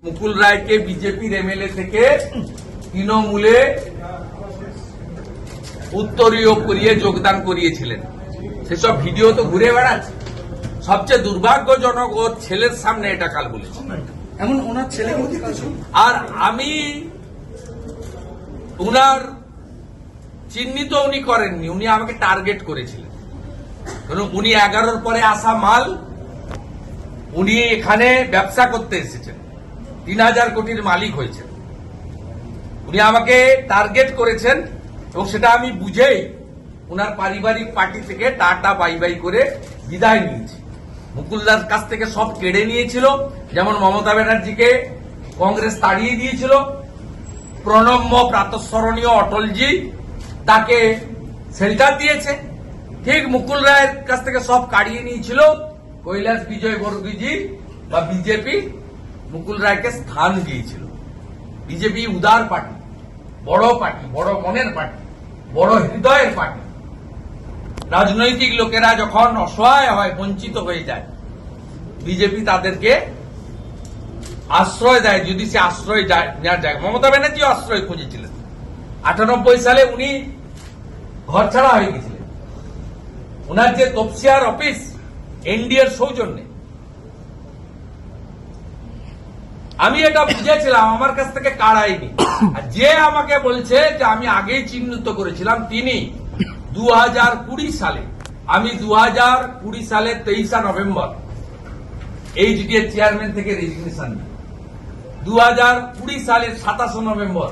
মুকুল রায়কে বিজেপির এমএলএ থেকে তৃণমূলে উত্তরীয় করিয়ে যোগদান করিয়েছিলেন, সেসব ভিডিও তো ঘুরে বেড়াচ্ছে। সবচেয়ে দুর্ভাগ্যজনক ওর ছেলের সামনে এটা কাল বলেছে। এমন ওনার ছেলে আর আমি উনার চিহ্নিত উনি করেননি, উনি আমাকে টার্গেট করেছিলেন। কারণ উনি 11-র পরে আসা মাল, উনি এখানে ব্যবসা করতে এসেছেন, 3000 কোটির মালিক হয়েছেন। উনি আমাকে টার্গেট করেছেন এবং সেটা আমি বুঝেই উনার পারিবারিক পার্টি থেকে টাটা বাই বাই করে বিদায় নিয়েছি। মুকুলদার কাছ থেকে সব কেড়ে নিয়েছিল, যেমন মমতা ব্যানার্জিকে কংগ্রেস তাড়িয়ে দিয়েছিল, প্রণম্য প্রাতঃস্মরণীয় অটলজি তাকে শেল্টার দিয়েছে, ঠিক মুকুল রায়ের কাছ থেকে সব কাড়িয়ে নিয়েছিল কৈলাস বিজয় বর্গীজি বা বিজেপি। মুকুল রায়কে স্থান দিয়েছিল। বিজেপি উদার পার্টি, বড় মনের পার্টি, বড় হৃদয়ের পার্টি। রাজনৈতিক লোকেরা যখন অসহায় হয়, বঞ্চিত হয়ে যায়, বিজেপি তাদেরকে আশ্রয় দেয়, যদি সে আশ্রয় নেওয়ার জায়গা। মমতা ব্যানার্জিও আশ্রয় খুঁজেছিলেন। 98 সালে উনি ঘর ছাড়া হয়ে গেছিলেন। ওনার যে তপসিয়ার অফিস এনডিএর সৌজন্যে, আমি এটা বুঝেছিলাম, আমার কাছ থেকে কাড়াইনি। আর যে আমাকে বলছে যে আমি আগেই চিহ্নিত করেছিলাম, তিনি 2020 সালে, আমি 2020 সালের 23 নভেম্বর এইচডিএ চেয়ারম্যান থেকে রেজিগনেশন নিই। 2020 সালের 27 November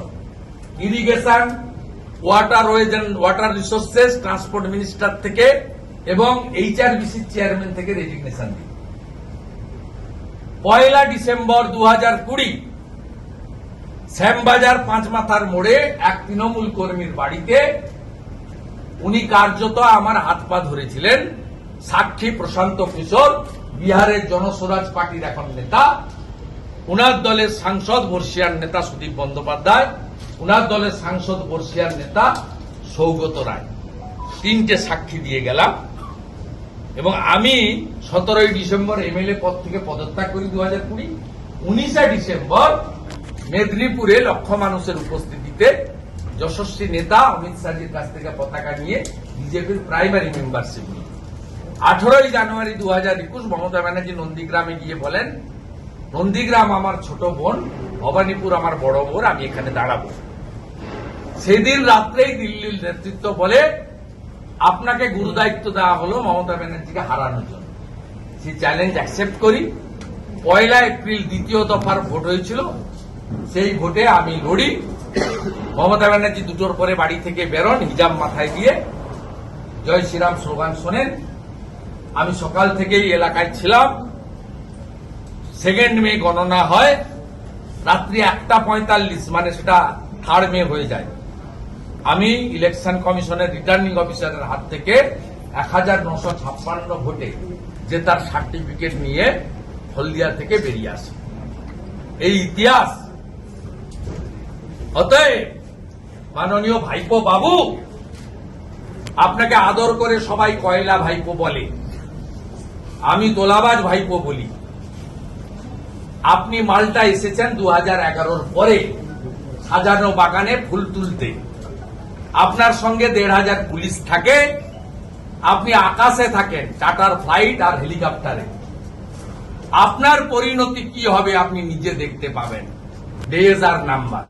irrigation, water resources, transport minister থেকে এবং এইচআরবিসি চেয়ারম্যান থেকে রেজিগনেশন দিই। 1 ডিসেম্বর 2020 শ্যামবাজার 5 মাথার মোড়ে এক তৃণমূল কর্মীর বাড়িতে উনি কার্যত আমার হাত পা ধরেছিলেন। সাক্ষী প্রশান্ত কিশোর, বিহারের জনস্বরাজ পার্টির এখন নেতা, উনার দলের সাংসদ বর্ষিয়ার নেতা সুদীপ বন্দ্যোপাধ্যায়, উনার দলের সাংসদ বর্ষিয়ার নেতা সৌগত রায়, 3টে সাক্ষী দিয়ে গেলাম। এবং আমি 17 ডিসেম্বর এমএলএ পদ থেকে পদত্যাগ করি 2020। 19 ডিসেম্বর মেদিনীপুরে লক্ষ মানুষের উপস্থিতিতে যশস্বী নেতা অমিত শাহজির কাছ থেকে পতাকা নিয়ে বিজেপির প্রাইমারি মেম্বারশিপ নিই। 18 জানুয়ারি 2021 মমতা ব্যানার্জি নন্দীগ্রামে গিয়ে বলেন, নন্দীগ্রাম আমার ছোট বোন, ভবানীপুর আমার বড় বোন, আমি এখানে দাঁড়াবো। সেদিন রাত্রেই দিল্লির নেতৃত্ব বলে, আপনাকে গুরুদায়িত্ব দেওয়া হলো মমতা ব্যানার্জিকে হারানোর জন্য। সেই চ্যালেঞ্জ অ্যাকসেপ্ট করি। 1 এপ্রিল দ্বিতীয় দফার ভোট হয়েছিল, সেই ভোটে আমি লড়ি। মমতা ব্যানার্জি 2টোর পরে বাড়ি থেকে বেরোন, হিজাব মাথায় দিয়ে জয় শ্রীরাম স্লোগান শোনেন। আমি সকাল থেকেই এলাকায় ছিলাম। 2 মে গণনা হয়, রাত্রি 1:45, মানে সেটা 3 মে হয়ে যায়। আমি ইলেকশন কমিশনের রিটার্নিং অফিসারের হাত থেকে 1956 ভোটে জেতার সার্টিফিকেট নিয়ে হলদিয়া থেকে বেরিয়ে আসি। এই ইতিহাস। অতএব মাননীয় ভাইপো বাবু, আপনাকে আদর করে সবাই কয়লা ভাইপো বলে, আমি তোলাবাজ ভাইপো বলি। আপনি মালটা এসেছেন 2011-র পরে সাজানো বাগানে ফুল তুলতে। আপনার সঙ্গে 1500 পুলিশ থাকে, আপনি আকাশে থাকেন, চার্টার ফ্লাইট আর হেলিকপ্টারে। আপনার পরিণতি কি হবে আপনি নিজে দেখতে পাবেন। ডেজ আর নাম্বার।